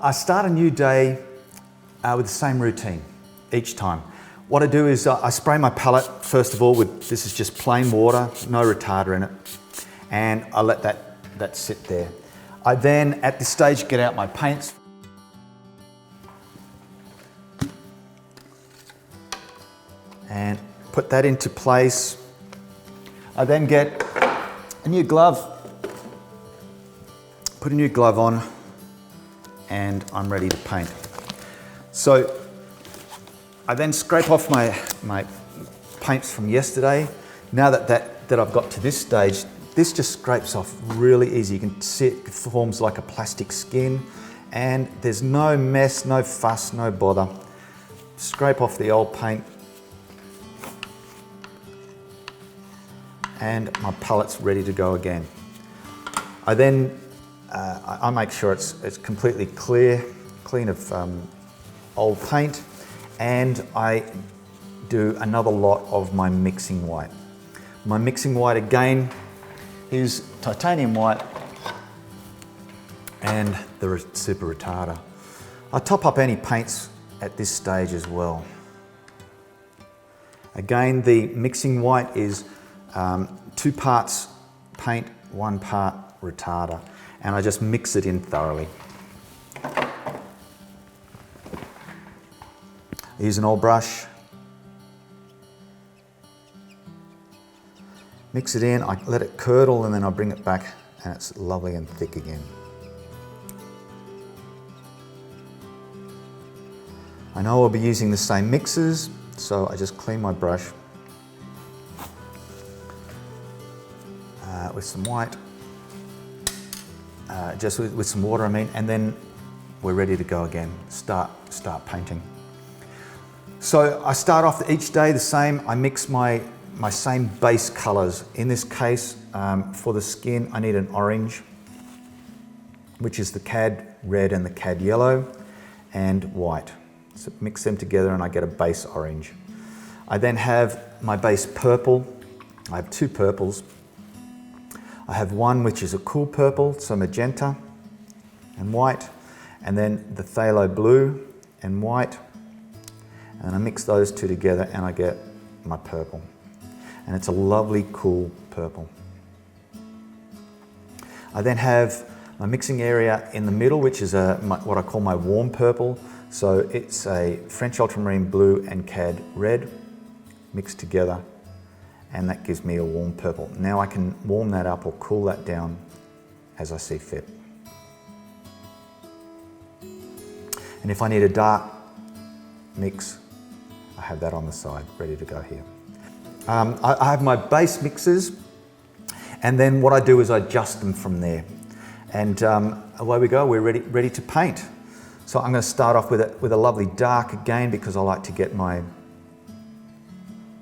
I start a new day with the same routine each time. What I do is I spray my palette first of all with, this is just plain water, no retarder in it, and I let that sit there. I then at this stage get out my paints. And put that into place. I then get a new glove, put a new glove on, and I'm ready to paint. So I then scrape off my paints from yesterday. Now that I've got to this stage, this just scrapes off really easy. You can see it forms like a plastic skin, and there's no mess, no fuss, no bother. Scrape off the old paint, and my palette's ready to go again. I then I make sure it's completely clean of old paint, and I do another lot of my mixing white. My mixing white again is titanium white and the super retarder. I top up any paints at this stage as well. Again, the mixing white is 2 parts paint, 1 part retarder, and I just mix it in thoroughly. I use an old brush, mix it in, I let it curdle, and then I bring it back and it's lovely and thick again. I know I'll be using the same mixes, so I just clean my brush with some white, just with some water I mean, and then we're ready to go again, start painting. So I start off each day the same. I mix my same base colours. In this case, for the skin, I need an orange, which is the cad red and the cad yellow, and white. So mix them together and I get a base orange. I then have my base purple. I have 2 purples. I have one which is a cool purple, so magenta and white, and then the phthalo blue and white, and I mix those 2 together and I get my purple. And it's a lovely cool purple. I then have my mixing area in the middle, which is what I call my warm purple. So it's a French ultramarine blue and cad red mixed together, and that gives me a warm purple. Now I can warm that up or cool that down as I see fit. And if I need a dark mix, I have that on the side, ready to go here. I have my base mixes, and then what I do is I adjust them from there. And away we go, we're ready to paint. So I'm going to start off with a lovely dark again, because I like to get my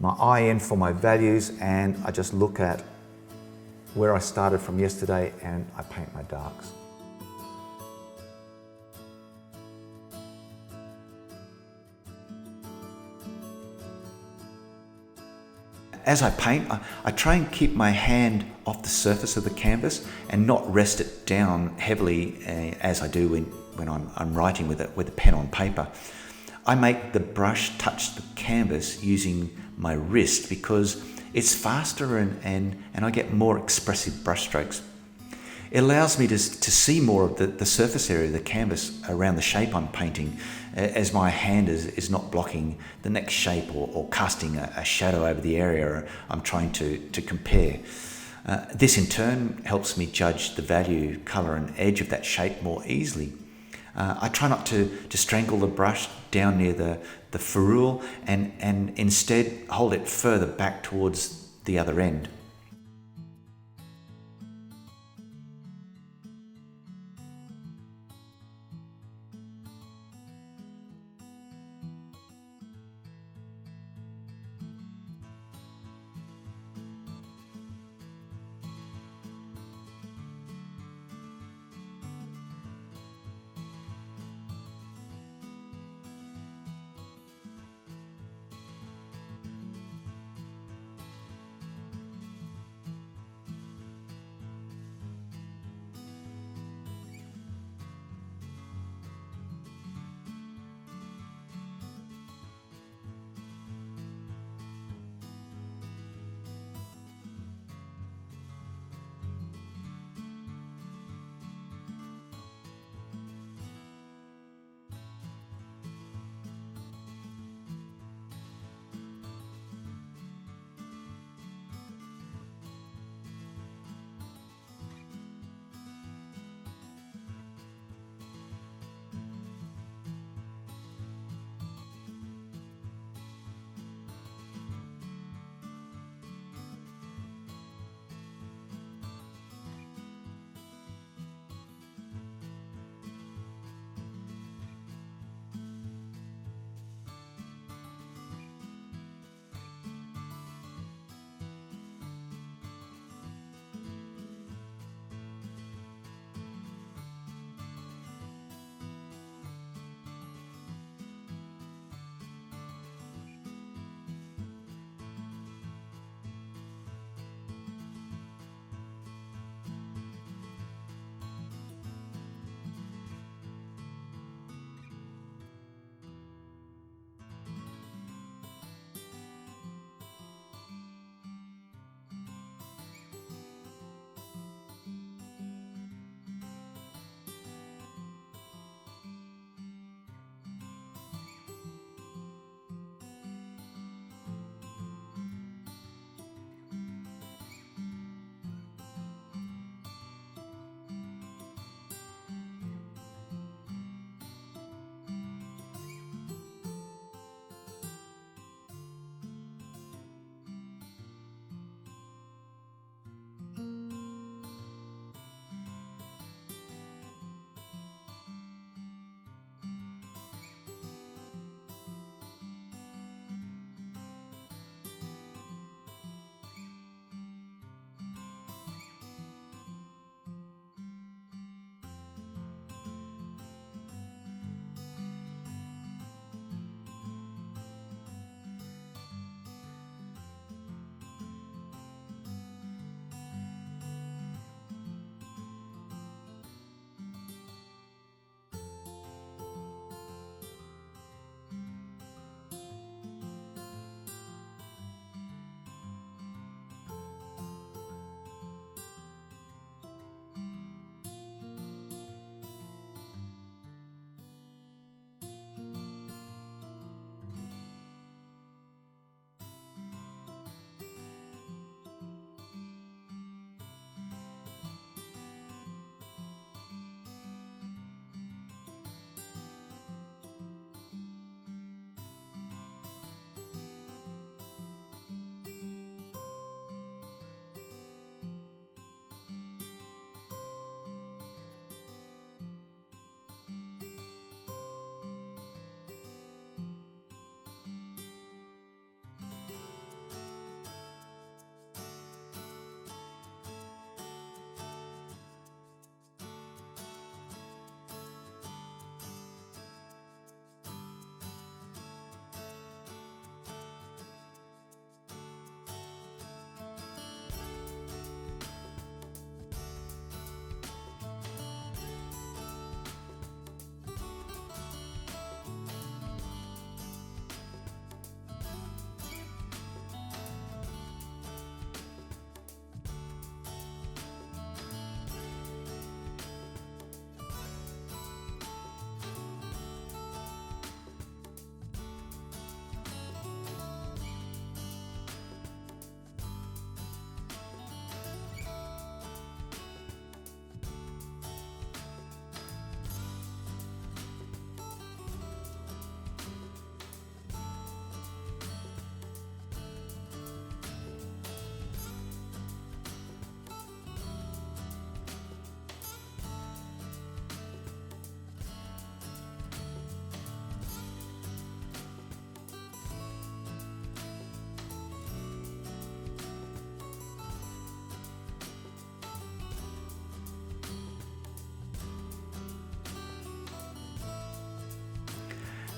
eye in for my values, and I just look at where I started from yesterday and I paint my darks. As I paint, I try and keep my hand off the surface of the canvas and not rest it down heavily as I do when I'm writing with a pen on paper. I make the brush touch the canvas using my wrist because it's faster and I get more expressive brush strokes. It allows me to see more of the surface area of the canvas around the shape I'm painting, as my hand is not blocking the next shape or casting a shadow over the area I'm trying to compare. This in turn helps me judge the value, colour and edge of that shape more easily. I try not to strangle the brush down near the ferrule and instead hold it further back towards the other end.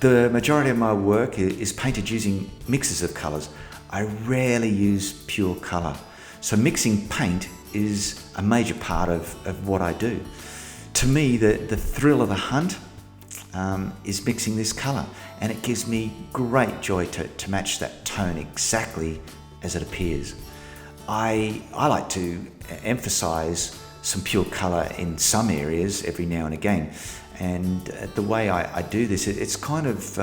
The majority of my work is painted using mixes of colours. I rarely use pure colour. So mixing paint is a major part of what I do. To me, the thrill of the hunt is mixing this colour, and it gives me great joy to match that tone exactly as it appears. I like to emphasise some pure colour in some areas every now and again, and the way I do this, it's kind of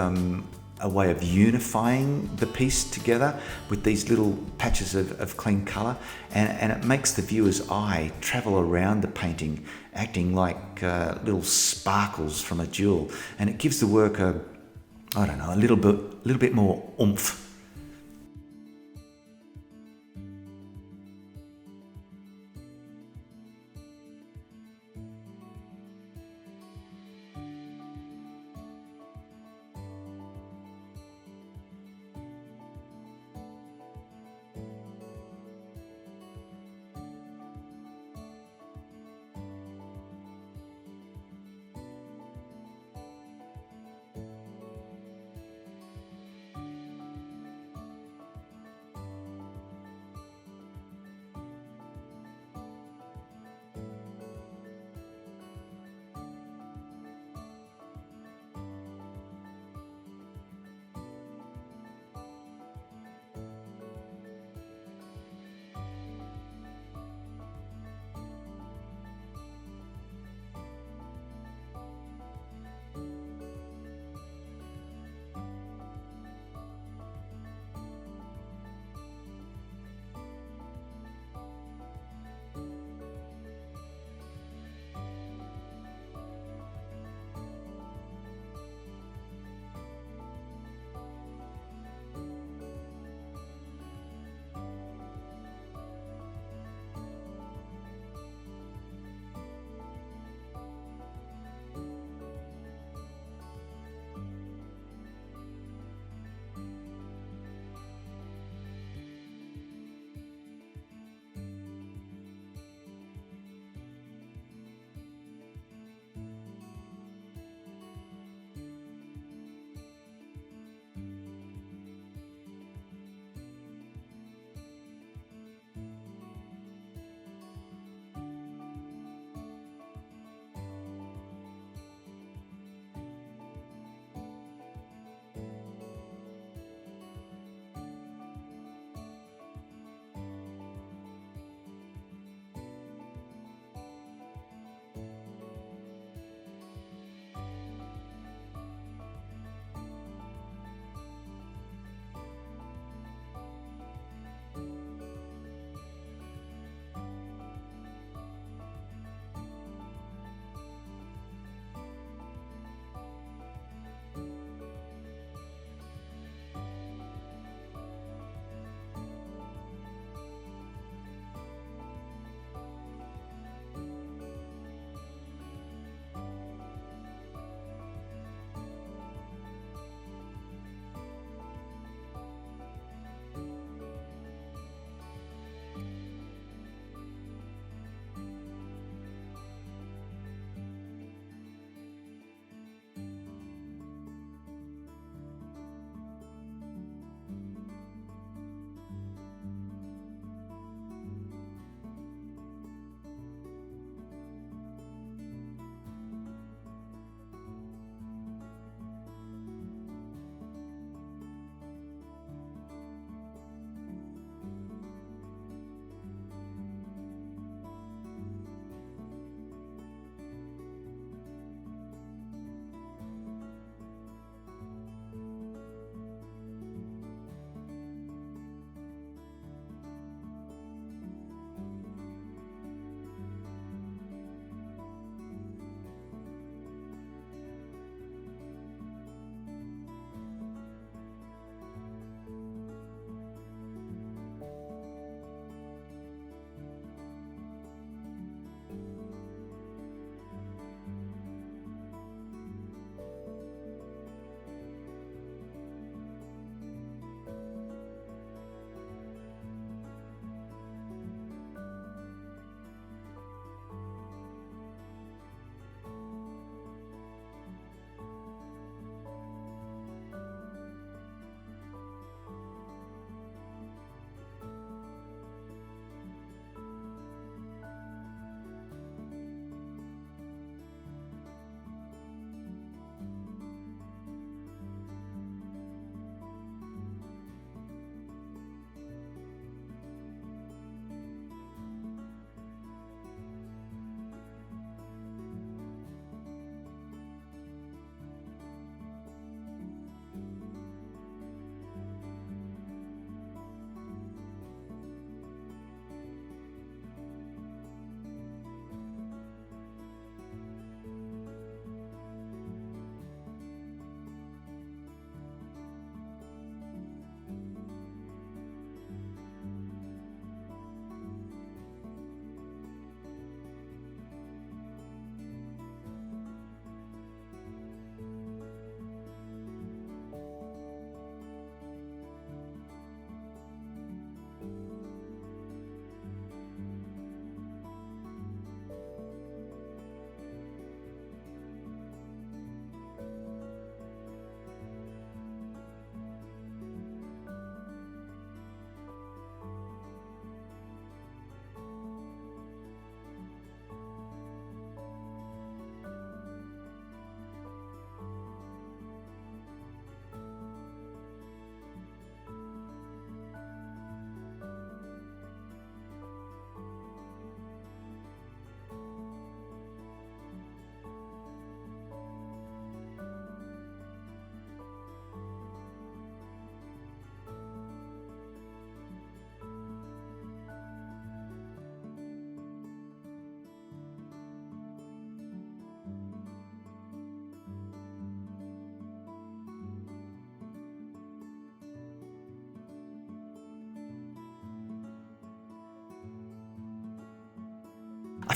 a way of unifying the piece together with these little patches of clean colour, and it makes the viewer's eye travel around the painting, acting like little sparkles from a jewel, and it gives the work a little bit more oomph.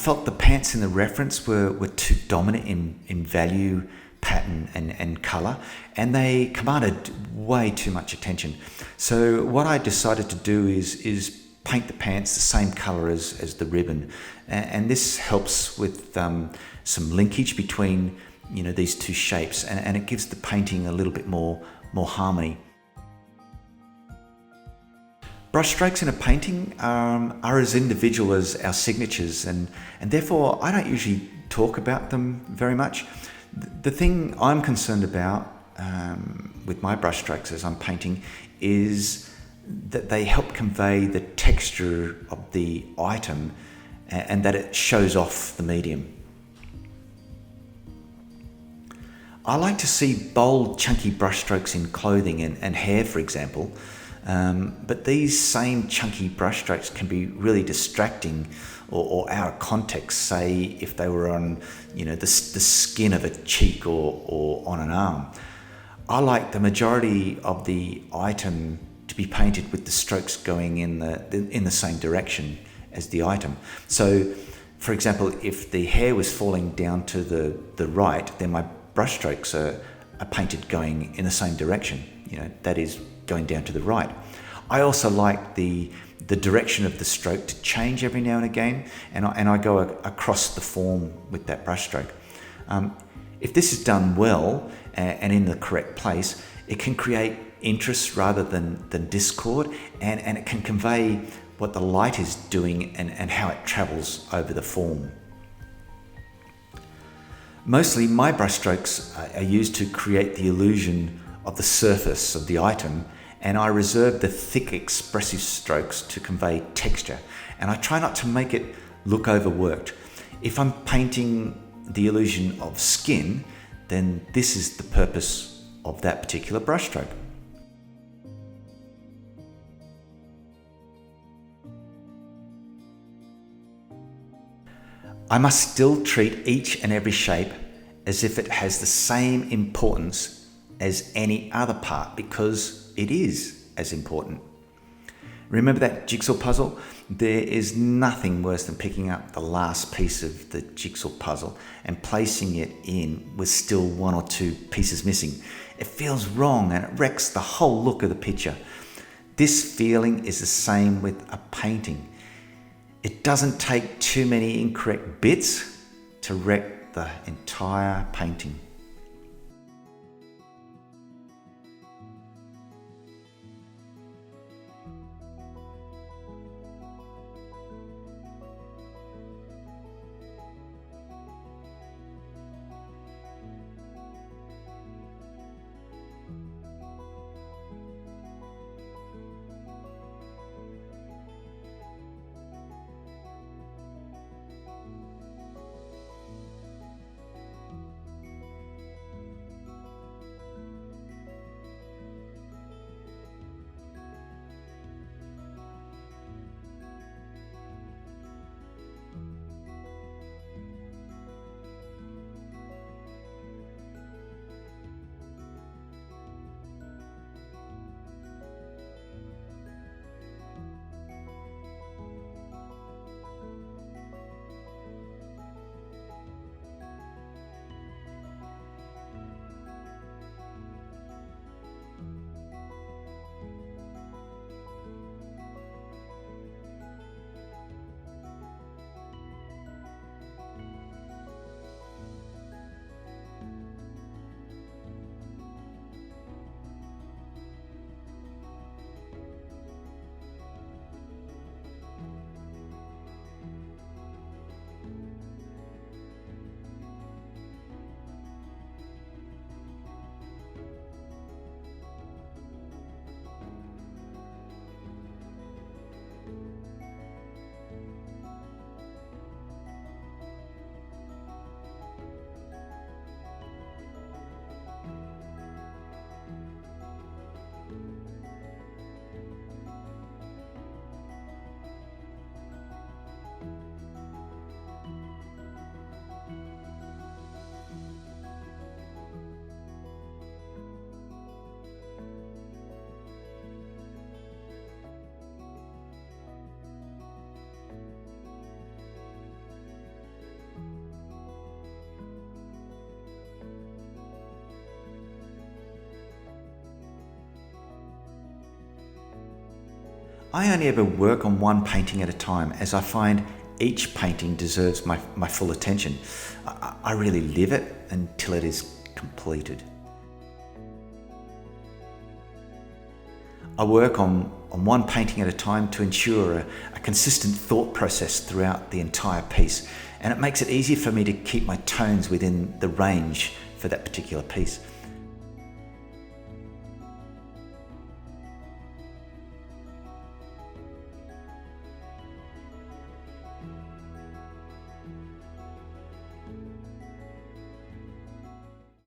felt the pants in the reference were too dominant in value, pattern and colour, and they commanded way too much attention. So what I decided to do is paint the pants the same colour as the ribbon, and this helps with some linkage between these two shapes, and it gives the painting a little bit more harmony. Brushstrokes in a painting are as individual as our signatures, and therefore I don't usually talk about them very much. The thing I'm concerned about with my brushstrokes as I'm painting is that they help convey the texture of the item and that it shows off the medium. I like to see bold, chunky brushstrokes in clothing and hair, for example, but these same chunky brushstrokes can be really distracting or out of context, say if they were on the skin of a cheek or on an arm. I like the majority of the item to be painted with the strokes going in the same direction as the item. So, for example, if the hair was falling down to the right, then my brushstrokes are painted going in the same direction, that is, going down to the right. I also like the direction of the stroke to change every now and again, and I go across the form with that brushstroke. If this is done well and in the correct place, it can create interest rather than discord, and it can convey what the light is doing and how it travels over the form. Mostly my brushstrokes are used to create the illusion of the surface of the item, and I reserve the thick expressive strokes to convey texture, and I try not to make it look overworked. If I'm painting the illusion of skin, then this is the purpose of that particular brushstroke. I must still treat each and every shape as if it has the same importance as any other part, because it is as important. Remember that jigsaw puzzle? There is nothing worse than picking up the last piece of the jigsaw puzzle and placing it in with still one or two pieces missing. It feels wrong and it wrecks the whole look of the picture. This feeling is the same with a painting. It doesn't take too many incorrect bits to wreck the entire painting. I only ever work on one painting at a time, as I find each painting deserves my full attention. I really live it until it is completed. I work on one painting at a time to ensure a consistent thought process throughout the entire piece, and it makes it easier for me to keep my tones within the range for that particular piece.